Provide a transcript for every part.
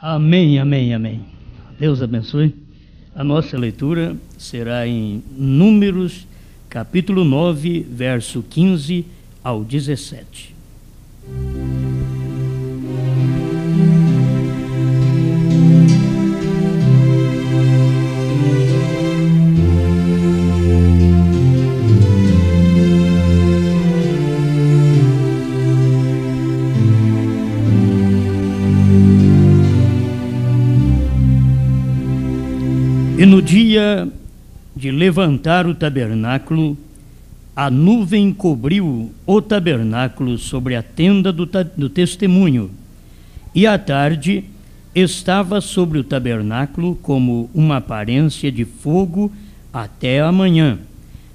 Amém, amém, amém. Deus abençoe. A nossa leitura será em Números, capítulo 9, verso 15 ao 17. E no dia de levantar o tabernáculo, a nuvem cobriu o tabernáculo sobre a tenda do testemunho, e à tarde estava sobre o tabernáculo como uma aparência de fogo até a manhã.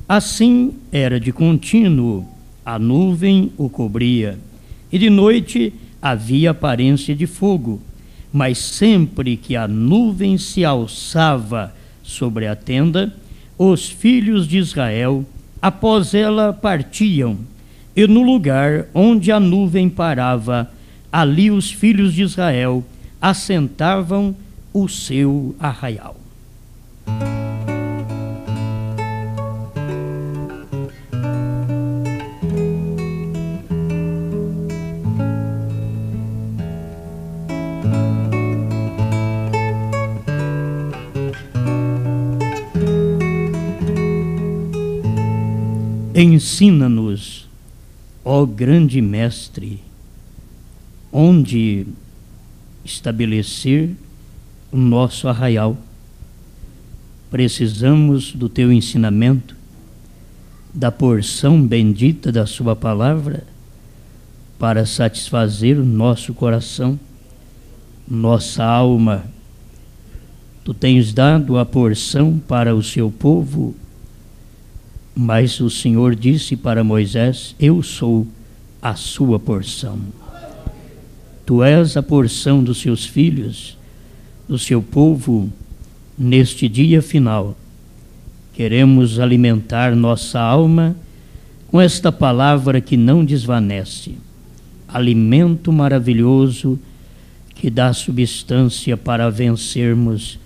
Assim era de contínuo, a nuvem o cobria, e de noite havia aparência de fogo. Mas sempre que a nuvem se alçava sobre a tenda, os filhos de Israel, após ela, partiam, e no lugar onde a nuvem parava, ali os filhos de Israel assentavam o seu arraial. Ensina-nos, ó grande mestre, onde estabelecer o nosso arraial. Precisamos do teu ensinamento, da porção bendita da sua palavra, para satisfazer o nosso coração, nossa alma. Tu tens dado a porção para o seu povo, mas o Senhor disse para Moisés: eu sou a sua porção. Tu és a porção dos seus filhos, do seu povo, neste dia final. Queremos alimentar nossa alma com esta palavra que não desvanece, alimento maravilhoso que dá substância para vencermos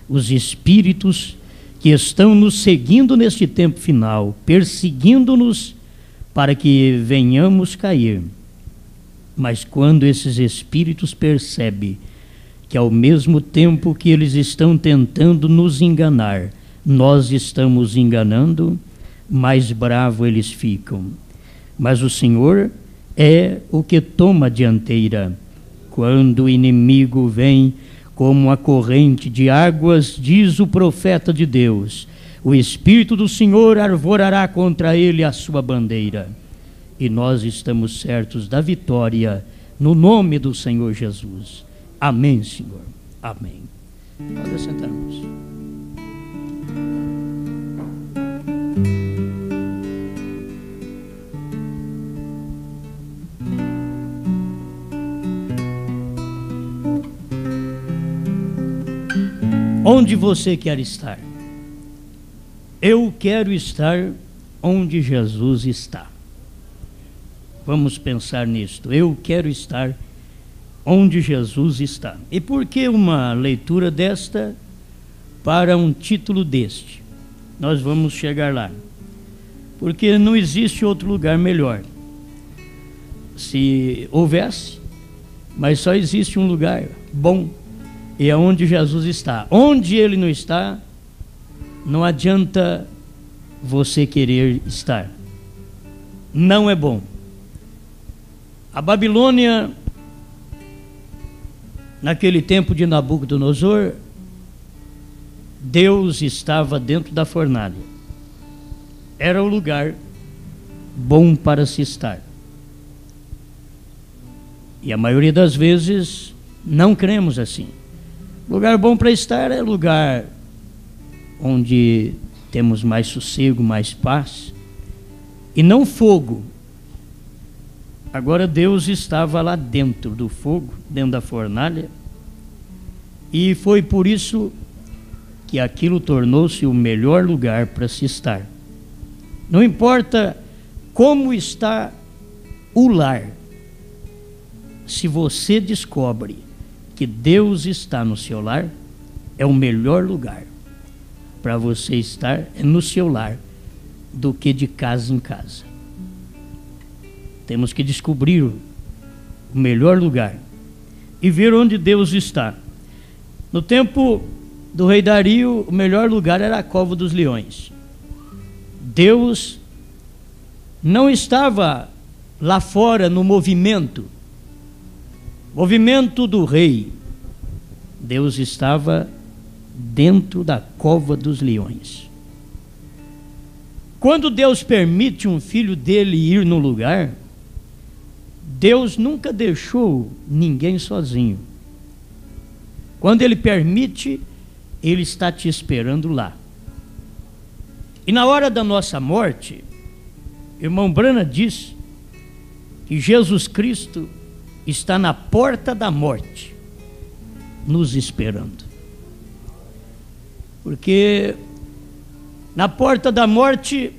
os espíritos que estão nos seguindo neste tempo final, perseguindo-nos para que venhamos cair. Mas quando esses espíritos percebem que ao mesmo tempo que eles estão tentando nos enganar, nós estamos enganando, mais bravo eles ficam. Mas o Senhor é o que toma a dianteira. Quando o inimigo vem como a corrente de águas, diz o profeta de Deus, o Espírito do Senhor arvorará contra ele a sua bandeira. E nós estamos certos da vitória, no nome do Senhor Jesus. Amém, Senhor. Amém. Pode sentarmos. Onde você quer estar? Eu quero estar onde Jesus está. Vamos pensar nisto. Eu quero estar onde Jesus está. E por que uma leitura desta para um título deste? Nós vamos chegar lá. Porque não existe outro lugar melhor. Se houvesse, mas só existe um lugar bom, e é onde Jesus está. Onde ele não está, não adianta você querer estar. Não é bom. A Babilônia, naquele tempo de Nabucodonosor, Deus estava dentro da fornalha. Era o lugar bom para se estar. E a maioria das vezes não cremos assim. Lugar bom para estar é lugar onde temos mais sossego, mais paz, e não fogo. Agora Deus estava lá dentro do fogo, dentro da fornalha, e foi por isso que aquilo tornou-se o melhor lugar para se estar. Não importa como está o lar, se você descobre que Deus está no seu lar, é o melhor lugar para você estar no seu lar do que de casa em casa. Temos que descobrir o melhor lugar e ver onde Deus está. No tempo do rei Dario, o melhor lugar era a cova dos leões. Deus não estava lá fora no movimento do rei. Deus estava dentro da cova dos leões. Quando Deus permite um filho dele ir no lugar, Deus nunca deixou ninguém sozinho. Quando ele permite, ele está te esperando lá. E na hora da nossa morte, irmão Brana diz que Jesus Cristo está na porta da morte, nos esperando. Porque na porta da morte,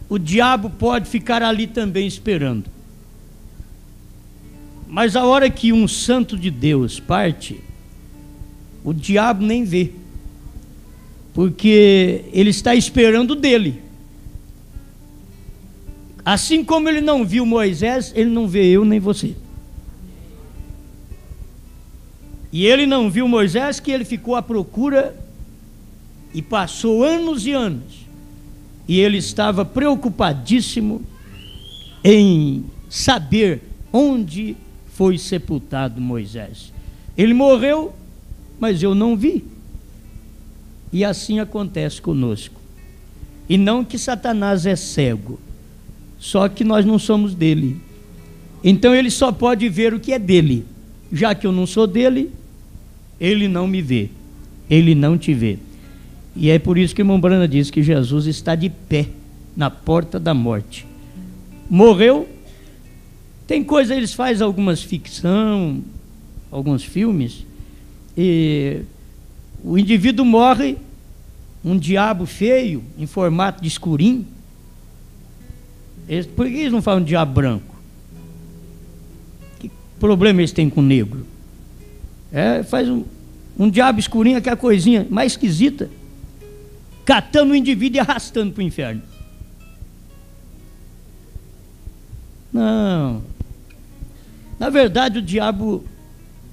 o diabo pode ficar ali também esperando. Mas a hora que um santo de Deus parte, o diabo nem vê, porque ele está esperando dele. Assim como ele não viu Moisés, ele não vê eu nem você. E ele não viu Moisés, que ele ficou à procura e passou anos e anos. E ele estava preocupadíssimo em saber onde foi sepultado Moisés. Ele morreu, mas eu não vi. E assim acontece conosco. E não que Satanás é cego, só que nós não somos dele. Então ele só pode ver o que é dele. Já que eu não sou dele, ele não me vê, ele não te vê. E é por isso que o irmão Brana diz que Jesus está de pé na porta da morte. Morreu. Tem coisa, eles fazem algumas ficção, alguns filmes, e o indivíduo morre, um diabo feio, em formato de escurinho. Por que eles não falam diabo branco? Que problema eles têm com o negro? Faz um diabo escurinho, aquela coisinha mais esquisita, catando o indivíduo e arrastando para o inferno. Não. Na verdade, o diabo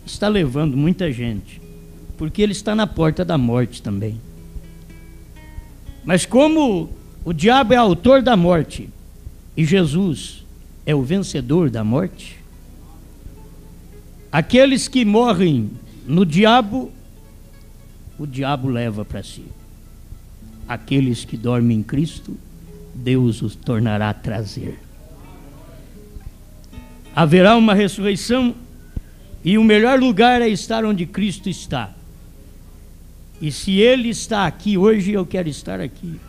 está levando muita gente, porque ele está na porta da morte também. Mas como o diabo é autor da morte e Jesus é o vencedor da morte, aqueles que morrem no diabo, o diabo leva para si. Aqueles que dormem em Cristo, Deus os tornará a trazer. Haverá uma ressurreição e o melhor lugar é estar onde Cristo está. E se Ele está aqui hoje, eu quero estar aqui.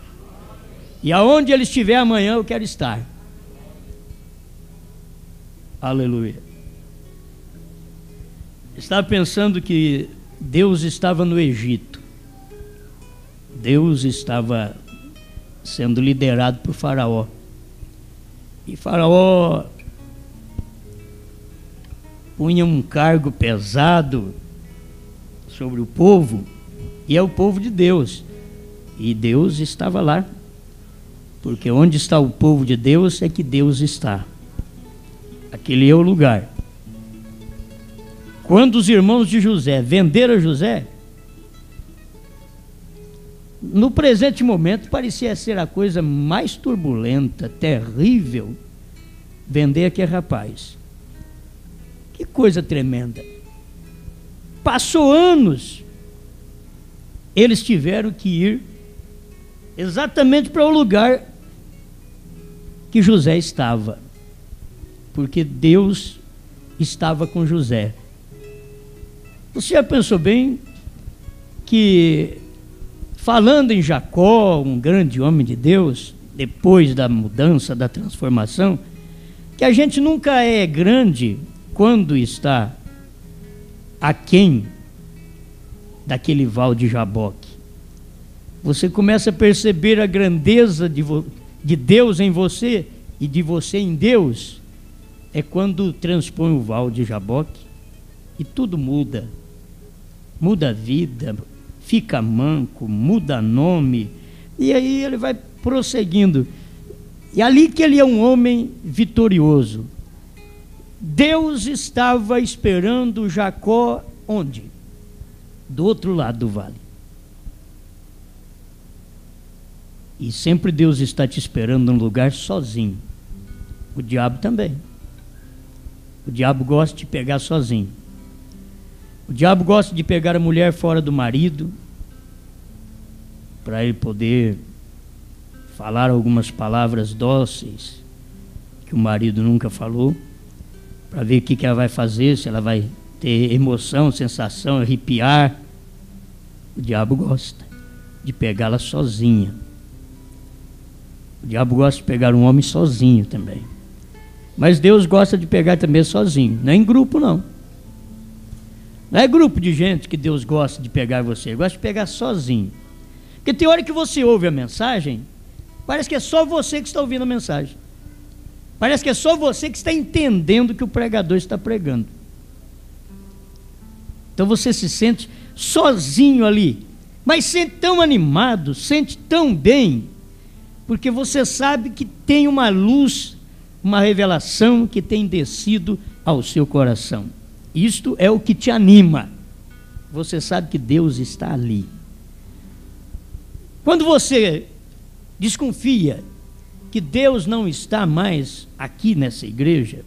E aonde Ele estiver amanhã, eu quero estar. Aleluia. Estava pensando que Deus estava no Egito. Deus estava sendo liderado por Faraó. E Faraó punha um cargo pesado sobre o povo, e é o povo de Deus. E Deus estava lá, porque onde está o povo de Deus é que Deus está. Aquele é o lugar. Quando os irmãos de José venderam José, no presente momento parecia ser a coisa mais turbulenta, terrível, vender aquele rapaz. Que coisa tremenda. Passou anos, eles tiveram que ir exatamente para o lugar que José estava, porque Deus estava com José. Você já pensou bem que, falando em Jacó, um grande homem de Deus, depois da mudança, da transformação, que a gente nunca é grande quando está aquém daquele val de Jaboque. Você começa a perceber a grandeza de Deus em você e de você em Deus, é quando transpõe o val de Jaboque e tudo muda. muda a vida, fica manco, muda nome, e aí ele vai prosseguindo. E ali que ele é um homem vitorioso. Deus estava esperando Jacó onde? Do outro lado do vale. E sempre Deus está te esperando num lugar sozinho. O diabo também. O diabo gosta de pegar sozinho. O diabo gosta de pegar a mulher fora do marido, para ele poder falar algumas palavras dóceis que o marido nunca falou, para ver o que ela vai fazer, se ela vai ter emoção, sensação, arrepiar. O diabo gosta de pegá-la sozinha. O diabo gosta de pegar um homem sozinho também. Mas Deus gosta de pegar também sozinho, não é em grupo não. Não é grupo de gente que Deus gosta de pegar você, Ele gosta de pegar sozinho. Porque tem hora que você ouve a mensagem, parece que é só você que está ouvindo a mensagem. Parece que é só você que está entendendo o que o pregador está pregando. Então você se sente sozinho ali, mas sente tão animado, sente tão bem, porque você sabe que tem uma luz, uma revelação que tem descido ao seu coração. Isto é o que te anima. Você sabe que Deus está ali. Quando você desconfia que Deus não está mais aqui nessa igreja,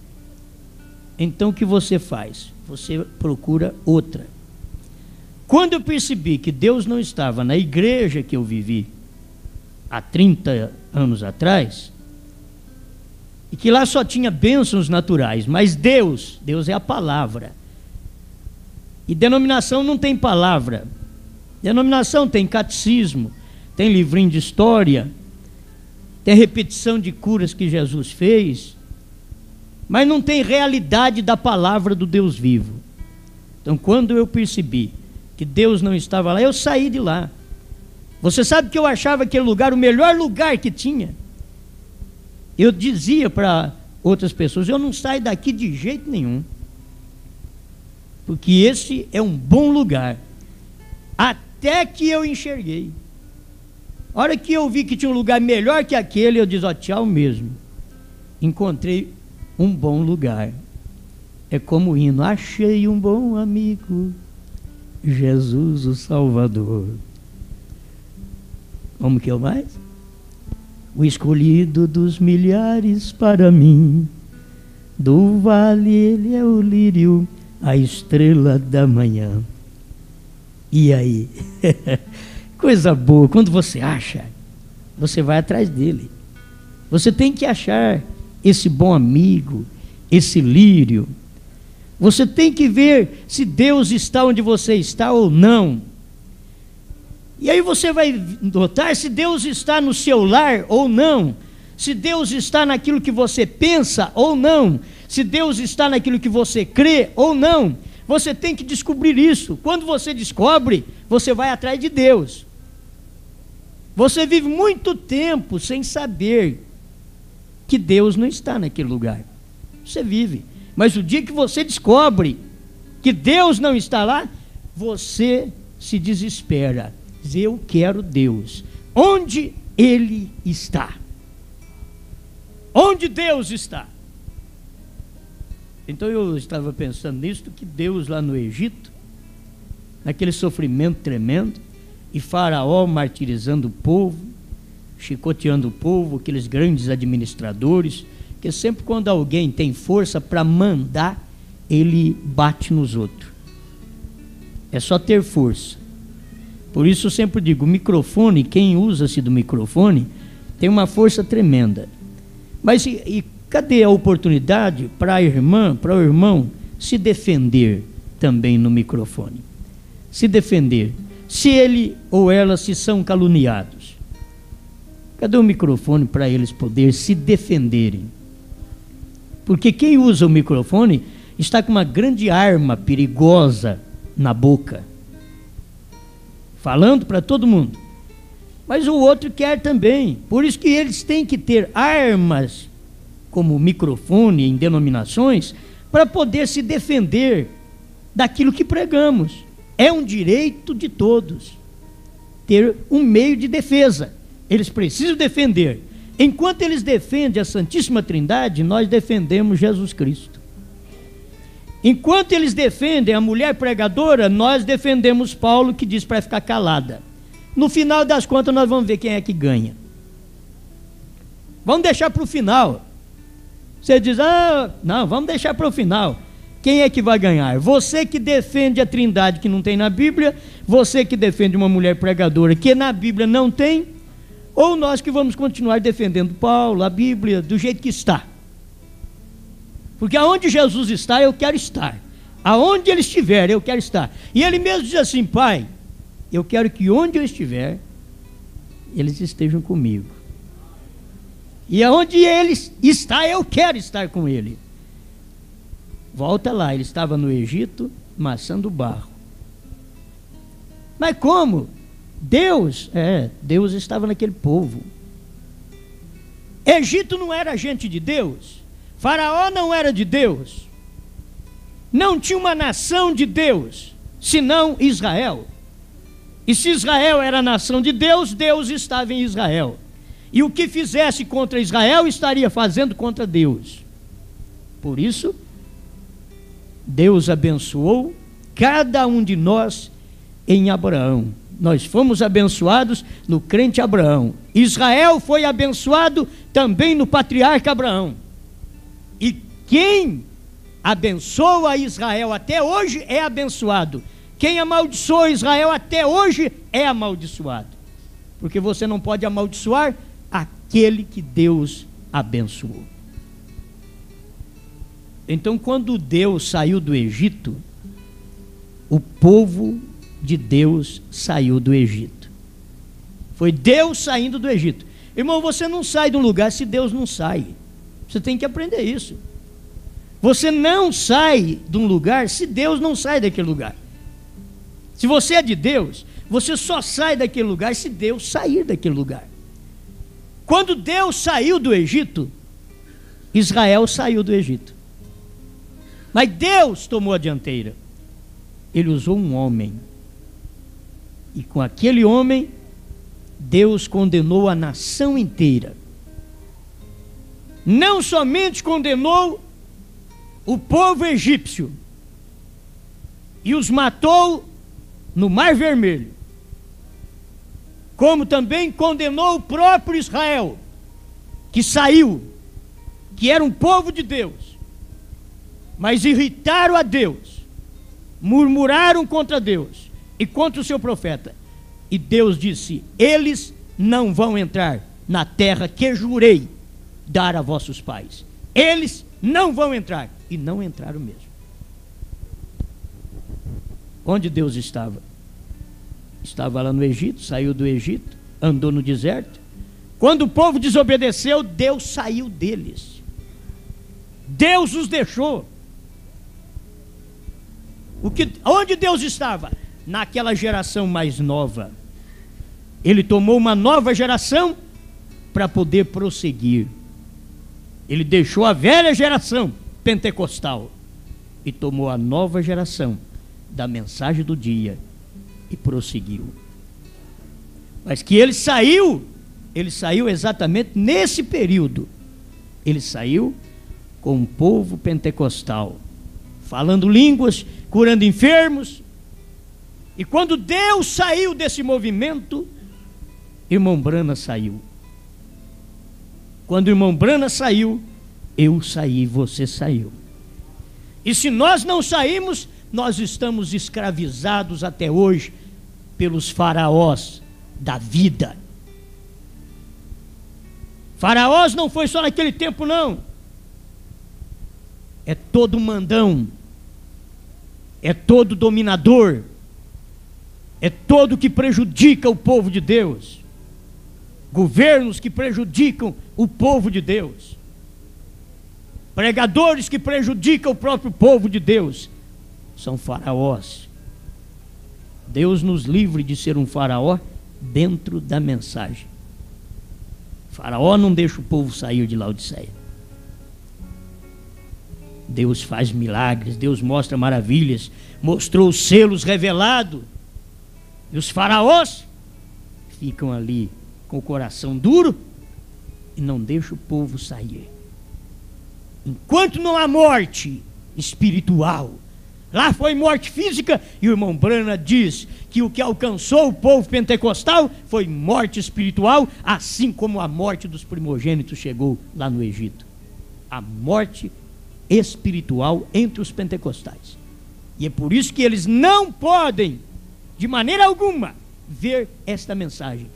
então o que você faz? Você procura outra. Quando eu percebi que Deus não estava na igreja que eu vivi há 30 anos atrás, e que lá só tinha bênçãos naturais, mas Deus é a palavra. E denominação não tem palavra. Denominação tem catecismo, tem livrinho de história, tem repetição de curas que Jesus fez, mas não tem realidade da palavra do Deus vivo. Então, quando eu percebi que Deus não estava lá, eu saí de lá. Você sabe que eu achava aquele lugar o melhor lugar que tinha. Eu dizia para outras pessoas, eu não saio daqui de jeito nenhum, porque esse é um bom lugar. Até que eu enxerguei. A hora que eu vi que tinha um lugar melhor que aquele, eu disse, ó, tchau mesmo. Encontrei um bom lugar. É como o hino, achei um bom amigo, Jesus o Salvador. Como que é o mais? O escolhido dos milhares para mim, do vale ele é o lírio, a estrela da manhã. E aí? Coisa boa, quando você acha, você vai atrás dele. Você tem que achar esse bom amigo, esse lírio. Você tem que ver se Deus está onde você está ou não. E aí você vai notar se Deus está no seu lar ou não, se Deus está naquilo que você pensa ou não, se Deus está naquilo que você crê ou não. Você tem que descobrir isso. Quando você descobre, você vai atrás de Deus. Você vive muito tempo sem saber que Deus não está naquele lugar. Você vive. Mas o dia que você descobre que Deus não está lá, você se desespera. Diz, eu quero Deus. Onde Ele está? Onde Deus está? Então eu estava pensando nisso, que Deus lá no Egito, naquele sofrimento tremendo, e Faraó martirizando o povo, chicoteando o povo, aqueles grandes administradores, que sempre quando alguém tem força para mandar, ele bate nos outros. É só ter força. Por isso eu sempre digo, o microfone, quem usa-se do microfone, tem uma força tremenda. Mas e cadê a oportunidade para a irmã, para o irmão se defender também no microfone? Se defender. Se ele ou ela se são caluniados, cadê o microfone para eles poderem se defenderem? Porque quem usa o microfone está com uma grande arma perigosa na boca, falando para todo mundo. Mas o outro quer também. Por isso que eles têm que ter armas, como microfone em denominações, para poder se defender daquilo que pregamos. É um direito de todos ter um meio de defesa. Eles precisam defender. Enquanto eles defendem a Santíssima Trindade, nós defendemos Jesus Cristo. Enquanto eles defendem a mulher pregadora, nós defendemos Paulo, que diz para ficar calada. No final das contas, nós vamos ver quem é que ganha. Vamos deixar para o final. Você diz, não, vamos deixar para o final. Quem é que vai ganhar? Você que defende a Trindade que não tem na Bíblia, você que defende uma mulher pregadora que na Bíblia não tem, ou nós que vamos continuar defendendo Paulo, a Bíblia, do jeito que está. Porque aonde Jesus está, eu quero estar. Aonde ele estiver, eu quero estar. E ele mesmo diz assim, Pai, eu quero que onde eu estiver, eles estejam comigo. E aonde ele está, eu quero estar com ele. Volta lá, ele estava no Egito, amassando barro. Mas como? Deus estava naquele povo. Egito não era gente de Deus. Faraó não era de Deus. Não tinha uma nação de Deus, senão Israel. E se Israel era a nação de Deus, Deus estava em Israel. E o que fizesse contra Israel, estaria fazendo contra Deus. Por isso, Deus abençoou cada um de nós em Abraão. Nós fomos abençoados no crente Abraão. Israel foi abençoado também no patriarca Abraão. E quem abençoa Israel até hoje é abençoado. Quem amaldiçoa Israel até hoje é amaldiçoado. Porque você não pode amaldiçoar aquele que Deus abençoou. Então, quando Deus saiu do Egito, o povo de Deus saiu do Egito. Foi Deus saindo do Egito. Irmão, você não sai de um lugar se Deus não sai. Você tem que aprender isso. Você não sai de um lugar se Deus não sai daquele lugar. Se você é de Deus, você só sai daquele lugar se Deus sair daquele lugar. Quando Deus saiu do Egito, Israel saiu do Egito. Mas Deus tomou a dianteira. Ele usou um homem. E com aquele homem, Deus condenou a nação inteira. Não somente condenou o povo egípcio e os matou no Mar Vermelho, como também condenou o próprio Israel, que saiu, que era um povo de Deus, mas irritaram a Deus, murmuraram contra Deus e contra o seu profeta. E Deus disse: eles não vão entrar na terra que jurei dar a vossos pais. Eles não vão entrar. E não entraram mesmo. Onde Deus estava? Estava lá no Egito, saiu do Egito, andou no deserto. Quando o povo desobedeceu, Deus saiu deles. Deus os deixou. Onde Deus estava? Naquela geração mais nova. Ele tomou uma nova geração para poder prosseguir. Ele deixou a velha geração pentecostal e tomou a nova geração da mensagem do dia e prosseguiu. Mas que ele saiu exatamente nesse período. Ele saiu com um povo pentecostal, falando línguas, curando enfermos. E quando Deus saiu desse movimento, irmão Brana saiu. Quando o irmão Brana saiu, eu saí, você saiu. E se nós não saímos, nós estamos escravizados até hoje pelos faraós da vida. Faraós não foi só naquele tempo, não. É todo mandão, é todo dominador, é todo que prejudica o povo de Deus. Governos que prejudicam o povo de Deus. Pregadores que prejudicam o próprio povo de Deus. São faraós. Deus nos livre de ser um faraó dentro da mensagem. Faraó não deixa o povo sair de Laodiceia. Deus faz milagres, Deus mostra maravilhas, mostrou os selos revelados, e os faraós ficam ali com o coração duro e não deixam o povo sair. Enquanto não há morte espiritual, lá foi morte física, e o irmão Branham diz que o que alcançou o povo pentecostal foi morte espiritual, assim como a morte dos primogênitos chegou lá no Egito. A morte espiritual entre os pentecostais. E é por isso que eles não podem, de maneira alguma, ver esta mensagem.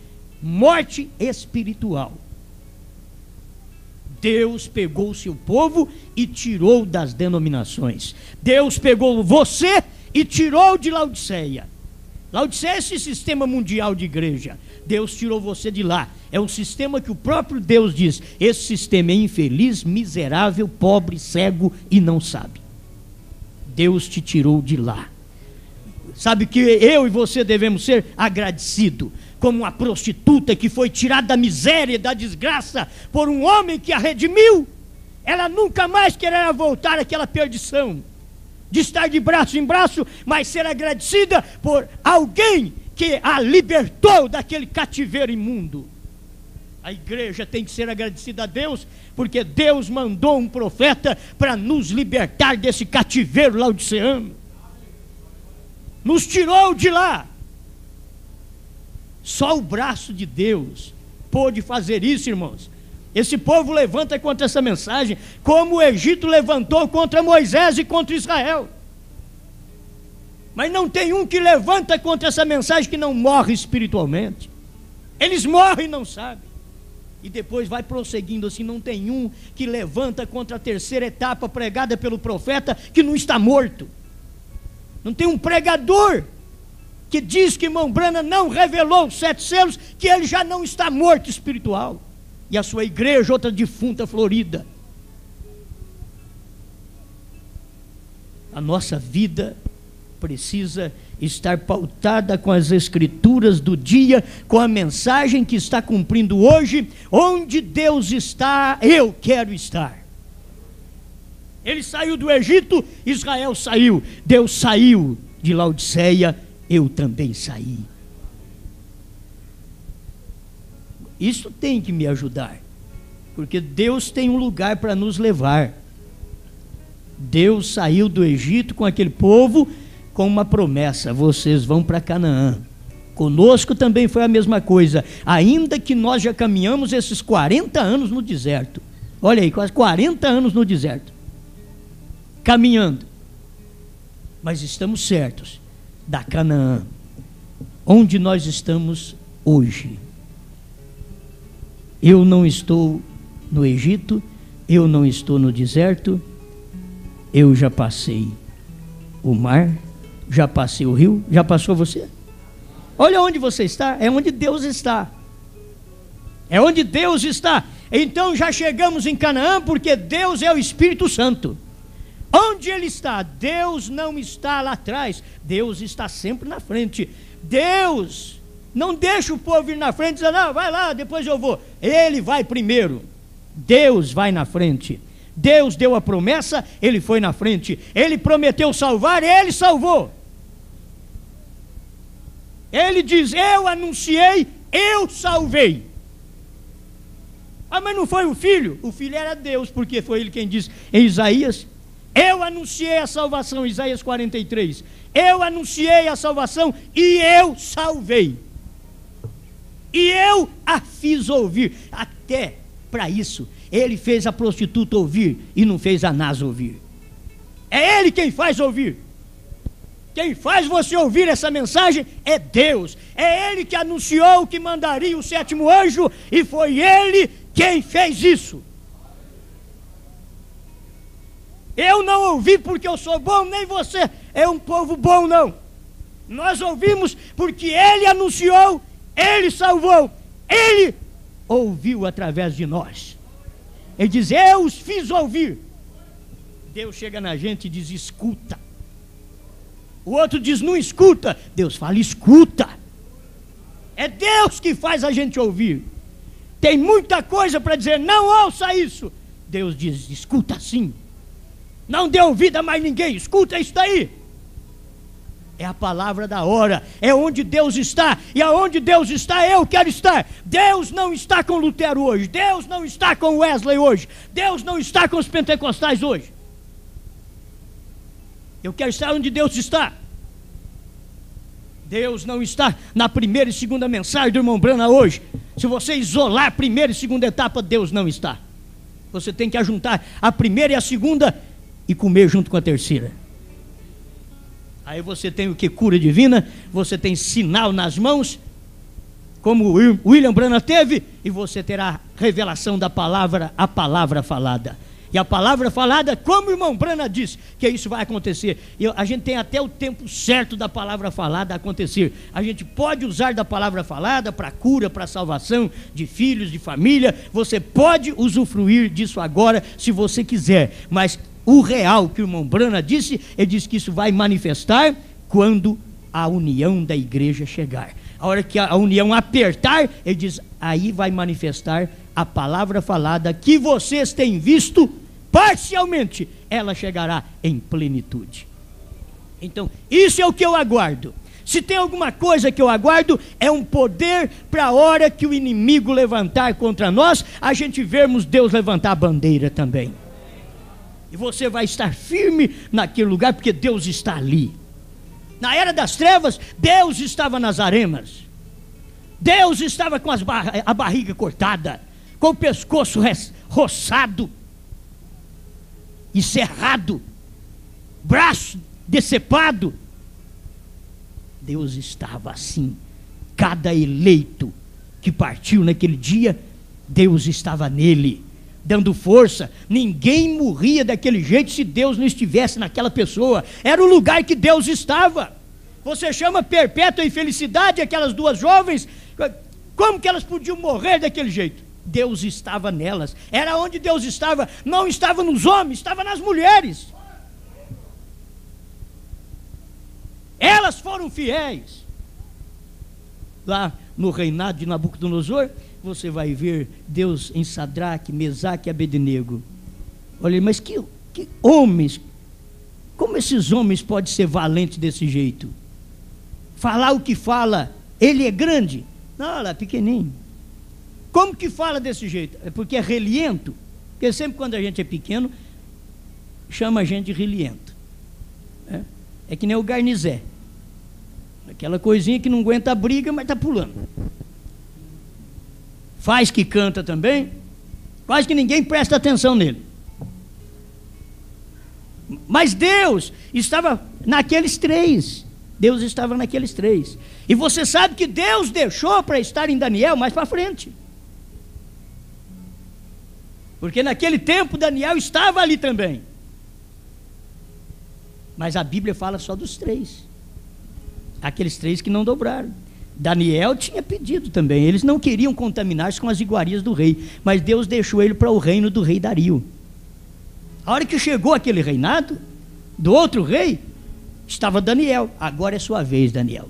Morte espiritual. Deus pegou o seu povo e tirou das denominações. Deus pegou você e tirou de Laodiceia. Laodiceia é esse sistema mundial de igreja. Deus tirou você de lá. É um sistema que o próprio Deus diz: esse sistema é infeliz, miserável, pobre, cego e não sabe. Deus te tirou de lá. Sabe que eu e você devemos ser agradecidos, como uma prostituta que foi tirada da miséria e da desgraça por um homem que a redimiu. Ela nunca mais quererá voltar àquela perdição de estar de braço em braço, mas ser agradecida por alguém que a libertou daquele cativeiro imundo. A igreja tem que ser agradecida a Deus, porque Deus mandou um profeta para nos libertar desse cativeiro laodiceano. Nos tirou de lá. Só o braço de Deus pôde fazer isso, irmãos. Esse povo levanta contra essa mensagem, como o Egito levantou contra Moisés e contra Israel. Mas não tem um que levanta contra essa mensagem que não morre espiritualmente. Eles morrem e não sabem. E depois vai prosseguindo assim. Não tem um que levanta contra a terceira etapa pregada pelo profeta que não está morto. Não tem um pregador que diz que irmão Branham não revelou os 7 selos, que ele já não está morto espiritual. E a sua igreja, outra defunta florida. A nossa vida precisa estar pautada com as escrituras do dia, com a mensagem que está cumprindo hoje. Onde Deus está, eu quero estar. Ele saiu do Egito, Israel saiu. Deus saiu de Laodiceia, eu também saí. Isso tem que me ajudar, porque Deus tem um lugar para nos levar. Deus saiu do Egito com aquele povo com uma promessa: vocês vão para Canaã. Conosco também foi a mesma coisa, ainda que nós já caminhamos esses 40 anos no deserto. Olha aí, quase 40 anos no deserto, caminhando. Mas estamos certos da Canaã, onde nós estamos hoje. Eu não estou no Egito, eu não estou no deserto, eu já passei o mar, já passei o rio. Já passou você? Olha onde você está, é onde Deus está. É onde Deus está. Então já chegamos em Canaã, porque Deus é o Espírito Santo. Onde Ele está? Deus não está lá atrás, Deus está sempre na frente. Deus não deixa o povo ir na frente e dizer: não, vai lá, depois eu vou. Ele vai primeiro. Deus vai na frente. Deus deu a promessa, Ele foi na frente. Ele prometeu salvar, Ele salvou. Ele diz: eu anunciei, eu salvei. Ah, mas não foi o filho? O filho era Deus, porque foi Ele quem disse em Isaías: eu anunciei a salvação, Isaías 43. Eu anunciei a salvação e eu salvei. E eu a fiz ouvir. Até para isso, Ele fez a prostituta ouvir e não fez a Anás ouvir. É Ele quem faz ouvir. Quem faz você ouvir essa mensagem é Deus. É Ele que anunciou que mandaria o 7º anjo, e foi Ele quem fez isso. Eu não ouvi porque eu sou bom, nem você é um povo bom, não. Nós ouvimos porque Ele anunciou, Ele salvou, Ele ouviu através de nós. Ele diz: eu os fiz ouvir. Deus chega na gente e diz: escuta. O outro diz: não escuta. Deus fala: escuta. É Deus que faz a gente ouvir. Tem muita coisa para dizer: não ouça isso. Deus diz: escuta sim. Não dê ouvido a mais ninguém, escuta isso daí. É a palavra da hora, é onde Deus está, e aonde Deus está, eu quero estar. Deus não está com Lutero hoje, Deus não está com Wesley hoje, Deus não está com os pentecostais hoje. Eu quero estar onde Deus está. Deus não está na primeira e segunda mensagem do irmão Branham hoje. Se você isolar a primeira e segunda etapa, Deus não está. Você tem que ajuntar a primeira e a segunda e comer junto com a terceira. Aí você tem o que? Cura divina, você tem sinal nas mãos, como William Branham teve, e você terá revelação da palavra, a palavra falada. E a palavra falada, como o irmão Branham disse, que isso vai acontecer. A gente tem até o tempo certo da palavra falada acontecer. A gente pode usar da palavra falada para cura, para salvação de filhos, de família. Você pode usufruir disso agora, se você quiser. Mas o real que o irmão Branham disse, ele disse que isso vai manifestar quando a união da igreja chegar. A hora que a união apertar, ele diz, aí vai manifestar a palavra falada que vocês têm visto parcialmente, ela chegará em plenitude. Então, isso é o que eu aguardo. Se tem alguma coisa que eu aguardo, é um poder para a hora que o inimigo levantar contra nós, a gente vermos Deus levantar a bandeira também. E você vai estar firme naquele lugar, porque Deus está ali. Na era das trevas, Deus estava nas arenas. Deus estava com a barriga cortada, com o pescoço roçado e cerrado, braço decepado. Deus estava assim. Cada eleito que partiu naquele dia, Deus estava nele, dando força. Ninguém morria daquele jeito se Deus não estivesse naquela pessoa. Era o lugar que Deus estava. Você chama perpétua infelicidade aquelas duas jovens. Como que elas podiam morrer daquele jeito? Deus estava nelas. Era onde Deus estava. Não estava nos homens, estava nas mulheres. Elas foram fiéis. Lá no reinado de Nabucodonosor, você vai ver Deus em Sadraque, Mesaque e Abednego. Olha, mas que homens, como esses homens podem ser valentes desse jeito? Falar o que fala, ele é grande? Não, ela é pequenininho. Como que fala desse jeito? É porque é reliento? Porque sempre quando a gente é pequeno, chama a gente de reliento. É que nem o garnizé. Aquela coisinha que não aguenta a briga, mas está pulando. Faz que canta também, quase que ninguém presta atenção nele. Mas Deus estava naqueles três. Deus estava naqueles três. E você sabe que Deus deixou para estar em Daniel mais para frente. Porque naquele tempo Daniel estava ali também. Mas a Bíblia fala só dos três. Aqueles três que não dobraram. Daniel tinha pedido também. Eles não queriam contaminar-se com as iguarias do rei, mas Deus deixou ele para o reino do rei Dario. A hora que chegou aquele reinado do outro rei, estava Daniel. Agora é sua vez, Daniel.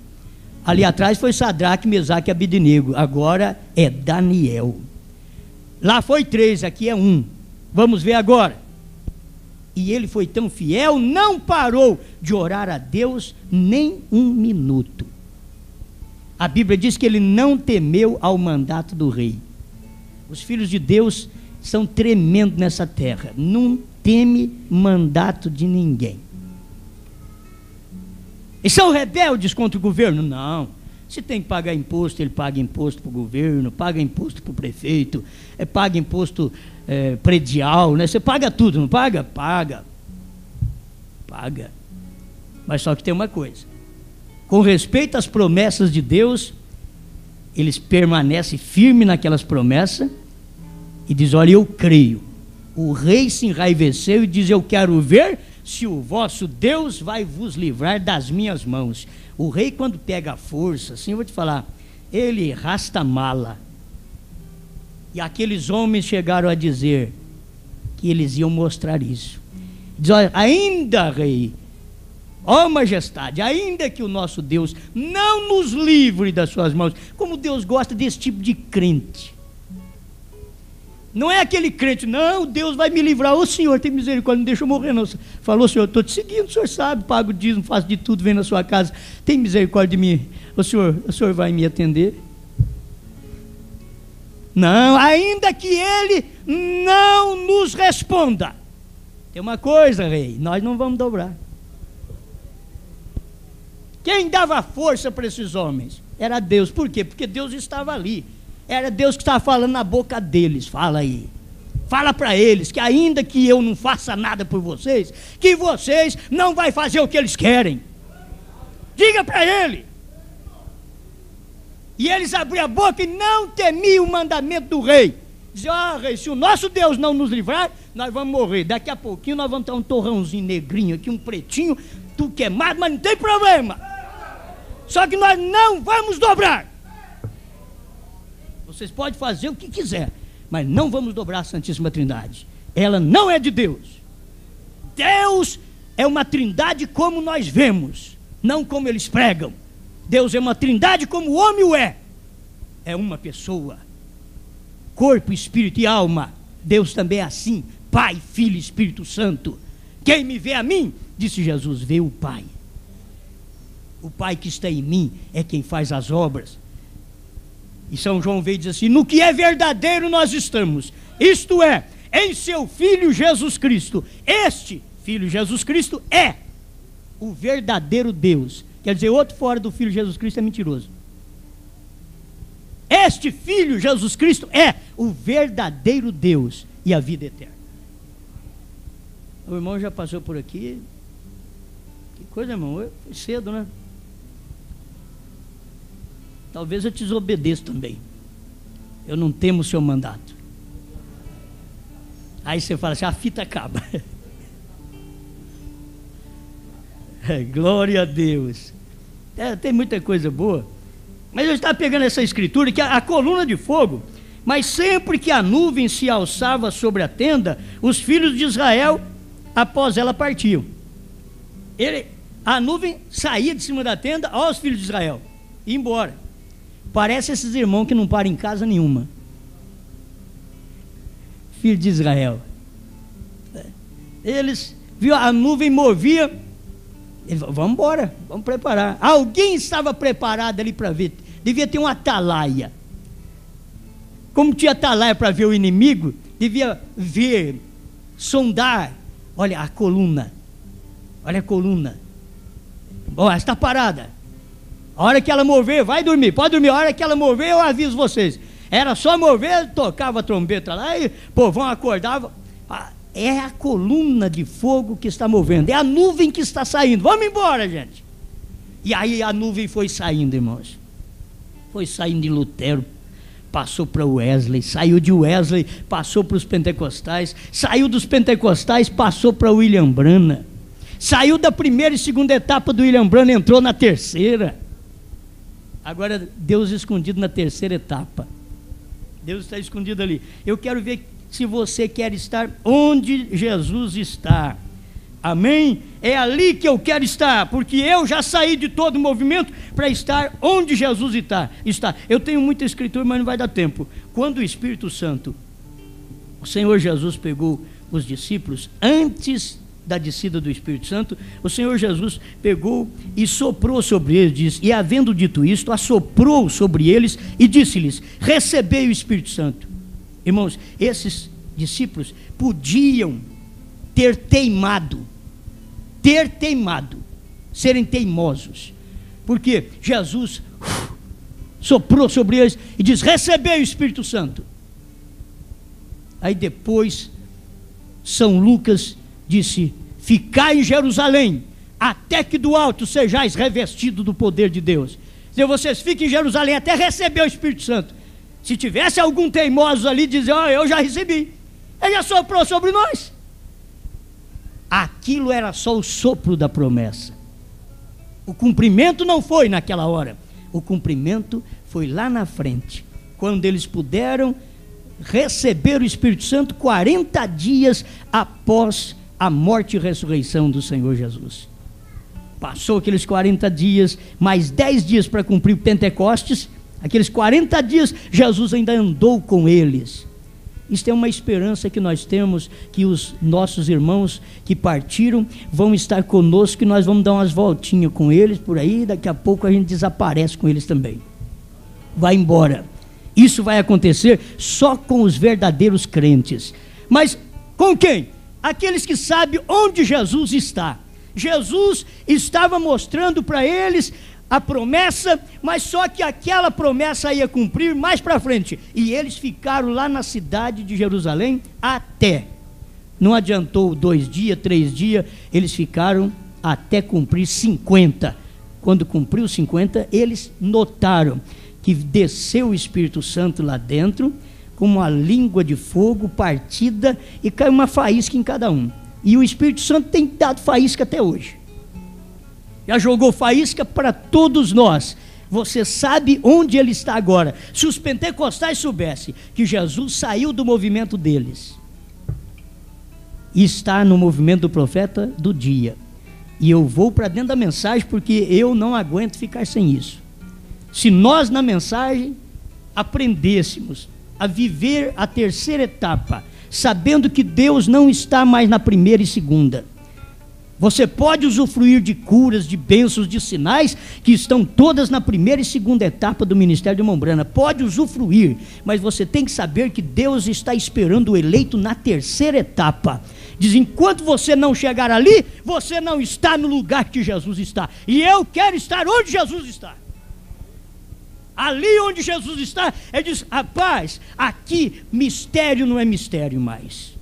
Ali atrás foi Sadraque, Mesaque e Abednego. Agora é Daniel. Lá foi 3, aqui é 1. Vamos ver agora. E ele foi tão fiel, não parou de orar a Deus nem 1 minuto. A Bíblia diz que ele não temeu ao mandato do rei. Os filhos de Deus são tremendos nessa terra. Não teme mandato de ninguém. E são rebeldes contra o governo? Não. Se tem que pagar imposto, ele paga imposto para o governo, paga imposto para o prefeito, paga imposto predial, né? Você paga tudo, não paga? Paga. Paga. Mas só que tem uma coisa. Com respeito às promessas de Deus, eles permanecem firmes naquelas promessas e diz: olha, eu creio. O rei se enraiveceu e diz: eu quero ver se o vosso Deus vai vos livrar das minhas mãos. O rei, quando pega a força, assim, eu vou te falar, ele rasta mala. E aqueles homens chegaram a dizer que eles iam mostrar isso. Diz: olha, ainda, rei, ó majestade, ainda que o nosso Deus não nos livre das suas mãos. Como Deus gosta desse tipo de crente. Não é aquele crente, não, Deus vai me livrar. Ô Senhor, tem misericórdia, não deixa eu morrer não. Falou, Senhor, estou te seguindo, o Senhor sabe, pago o dízimo, faço de tudo, venho na sua casa. Tem misericórdia de mim. O Senhor vai me atender? Não, ainda que Ele não nos responda. Tem uma coisa, rei, nós não vamos dobrar. Quem dava força para esses homens? Era Deus. Por quê? Porque Deus estava ali. Era Deus que estava falando na boca deles. Fala aí. Fala para eles que ainda que eu não faça nada por vocês, que vocês não vão fazer o que eles querem. Diga para ele. E eles abriam a boca e não temiam o mandamento do rei. Diziam, rei, se o nosso Deus não nos livrar, nós vamos morrer. Daqui a pouquinho nós vamos ter um torrãozinho negrinho aqui, um pretinho, tudo queimado, mas não tem problema. Só que nós não vamos dobrar. Vocês podem fazer o que quiser, mas não vamos dobrar a Santíssima Trindade. Ela não é de Deus. Deus é uma trindade como nós vemos, não como eles pregam. Deus é uma trindade como o homem o é. É uma pessoa, corpo, espírito e alma. Deus também é assim, Pai, Filho e Espírito Santo. Quem me vê a mim, disse Jesus, vê o Pai. O Pai que está em mim é quem faz as obras. E São João veio e diz assim, no que é verdadeiro nós estamos, isto é, em seu Filho Jesus Cristo. Este Filho Jesus Cristo é o verdadeiro Deus. Quer dizer, outro fora do Filho Jesus Cristo é mentiroso. Este Filho Jesus Cristo é o verdadeiro Deus e a vida eterna. O irmão já passou por aqui. Que coisa, irmão, foi cedo, né? Talvez eu te desobedeça também. Eu não temo o seu mandato. Aí você fala assim, a fita acaba. Glória a Deus. Tem muita coisa boa. Mas eu estava pegando essa escritura, que a coluna de fogo, mas sempre que a nuvem se alçava sobre a tenda, os filhos de Israel, após ela, partiam. A nuvem saía de cima da tenda, ó, os filhos de Israel, e ia embora. Parece esses irmãos que não param em casa nenhuma. Filho de Israel. Eles, viu, a nuvem movia. Eles, vamos embora, vamos preparar. Alguém estava preparado ali para ver. Devia ter uma atalaia. Como tinha atalaia para ver o inimigo, devia ver, sondar. Olha a coluna. Olha a coluna. Ó, está parada. A hora que ela mover, vai dormir, pode dormir. A hora que ela mover, eu aviso vocês. Era só mover, tocava a trombeta lá e o povão acordava. É a coluna de fogo que está movendo, é a nuvem que está saindo. Vamos embora, gente. E aí a nuvem foi saindo, irmãos. Foi saindo de Lutero, passou para Wesley, saiu de Wesley, passou para os pentecostais, saiu dos pentecostais, passou para William Branham. Saiu da primeira e segunda etapa do William Branham, entrou na terceira. Agora Deus escondido na terceira etapa. Deus está escondido ali. Eu quero ver se você quer estar onde Jesus está. Amém? É ali que eu quero estar, porque eu já saí de todo o movimento para estar onde Jesus está. Eu tenho muita escritura, mas não vai dar tempo. Quando o Espírito Santo, o Senhor Jesus pegou os discípulos antes da descida do Espírito Santo, o Senhor Jesus pegou e soprou sobre eles, e havendo dito isto, assoprou sobre eles e disse-lhes, recebei o Espírito Santo. Irmãos, esses discípulos podiam ter teimado, serem teimosos, porque Jesus soprou sobre eles e diz, recebei o Espírito Santo. Aí depois, São Lucas disse, ficai em Jerusalém, até que do alto sejais revestidos do poder de Deus. Se vocês fiquem em Jerusalém até receber o Espírito Santo. Se tivesse algum teimoso ali, dizer, eu já recebi, ele já soprou sobre nós. Aquilo era só o sopro da promessa. O cumprimento não foi naquela hora, o cumprimento foi lá na frente, quando eles puderam receber o Espírito Santo 40 dias após a morte e ressurreição do Senhor Jesus. Passou aqueles 40 dias, mais 10 dias para cumprir o Pentecostes. Aqueles 40 dias, Jesus ainda andou com eles. Isto é uma esperança que nós temos, que os nossos irmãos que partiram vão estar conosco, e nós vamos dar umas voltinhas com eles por aí, daqui a pouco a gente desaparece com eles também. Vai embora. Isso vai acontecer só com os verdadeiros crentes. Mas com quem? Aqueles que sabem onde Jesus está. Jesus estava mostrando para eles a promessa, mas só que aquela promessa ia cumprir mais para frente. E eles ficaram lá na cidade de Jerusalém até. Não adiantou 2 dias, 3 dias, eles ficaram até cumprir 50. Quando cumpriu 50, eles notaram que desceu o Espírito Santo lá dentro, com uma língua de fogo partida, e caiu uma faísca em cada um. E o Espírito Santo tem dado faísca até hoje. Já jogou faísca para todos nós. Você sabe onde ele está agora. Se os pentecostais soubessem que Jesus saiu do movimento deles e está no movimento do profeta do dia, e eu vou para dentro da mensagem porque eu não aguento ficar sem isso. Se nós na mensagem aprendêssemos a viver a terceira etapa, sabendo que Deus não está mais na primeira e segunda. Você pode usufruir de curas, de bênçãos, de sinais, que estão todas na primeira e segunda etapa do ministério de Mombrana. Pode usufruir, mas você tem que saber que Deus está esperando o eleito na terceira etapa. Diz, enquanto você não chegar ali, você não está no lugar que Jesus está. E eu quero estar onde Jesus está. Ali onde Jesus está, ele diz, rapaz, aqui mistério não é mistério mais.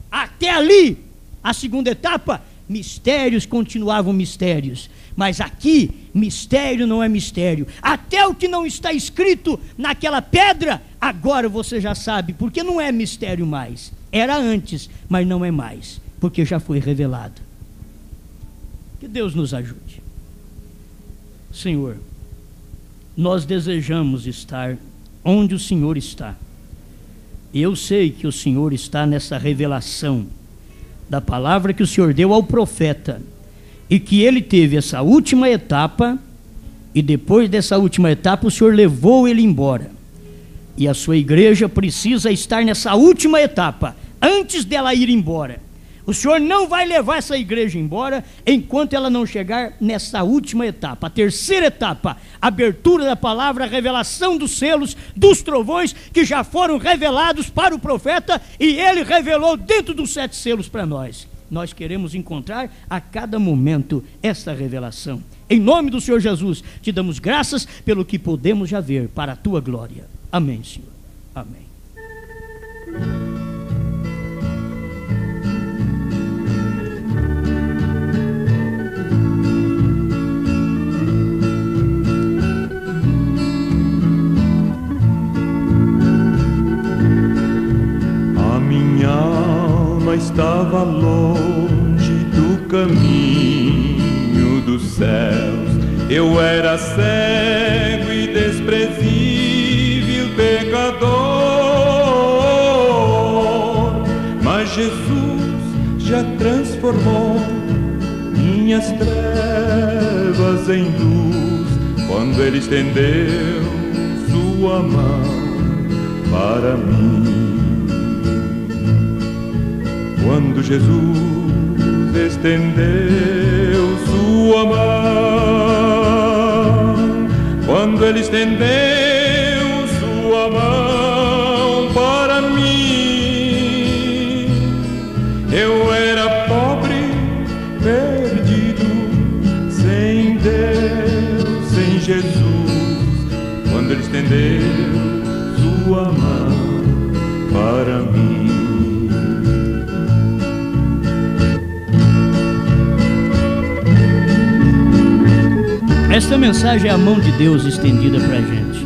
Até ali, a segunda etapa, mistérios continuavam mistérios. Mas aqui, mistério não é mistério. Até o que não está escrito naquela pedra, agora você já sabe, porque não é mistério mais. Era antes, mas não é mais, porque já foi revelado. Que Deus nos ajude. Senhor, nós desejamos estar onde o Senhor está. Eu sei que o Senhor está nessa revelação da palavra que o Senhor deu ao profeta, e que ele teve essa última etapa, e depois dessa última etapa o Senhor levou ele embora, e a sua igreja precisa estar nessa última etapa, antes dela ir embora. O Senhor não vai levar essa igreja embora enquanto ela não chegar nessa última etapa, a terceira etapa, abertura da palavra, revelação dos selos, dos trovões que já foram revelados para o profeta, e ele revelou dentro dos 7 selos para nós. Nós queremos encontrar a cada momento esta revelação. Em nome do Senhor Jesus, te damos graças pelo que podemos já ver para a tua glória. Amém, Senhor. Amém. Estava longe do caminho dos céus. Eu era cego e desprezível pecador, mas Jesus já transformou minhas trevas em luz, quando Ele estendeu sua mão para mim. Quando Jesus estendeu sua mão, quando Ele estendeu sua mão para mim, eu era pobre, perdido, sem Deus, sem Jesus. Quando Ele estendeu sua mão para mim. Esta mensagem é a mão de Deus estendida para a gente.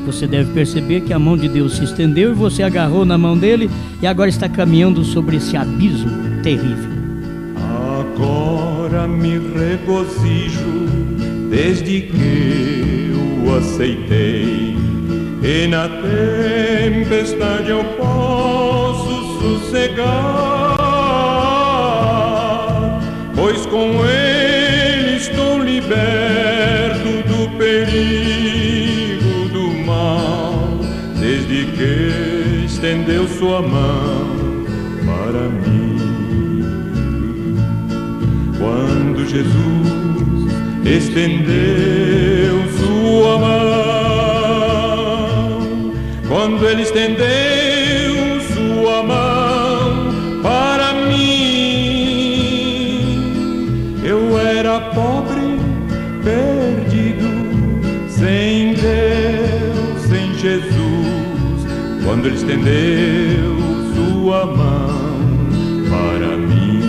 Você deve perceber que a mão de Deus se estendeu e você agarrou na mão dele e agora está caminhando sobre esse abismo terrível. Agora me regozijo desde que o aceitei, e na tempestade eu posso sossegar, pois com Ele estou liberto do perigo do mal, desde que estendi sua mão para mim. Quando Jesus estendeu sua mão, quando ele estendeu sua mão para mim, eu era pobre, perdido, sem Deus, sem Jesus. Quando ele estendeu sua mão para mim,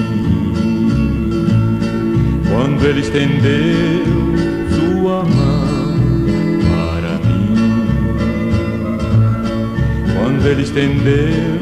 quando ele estendeu sua mão para mim, quando ele estendeu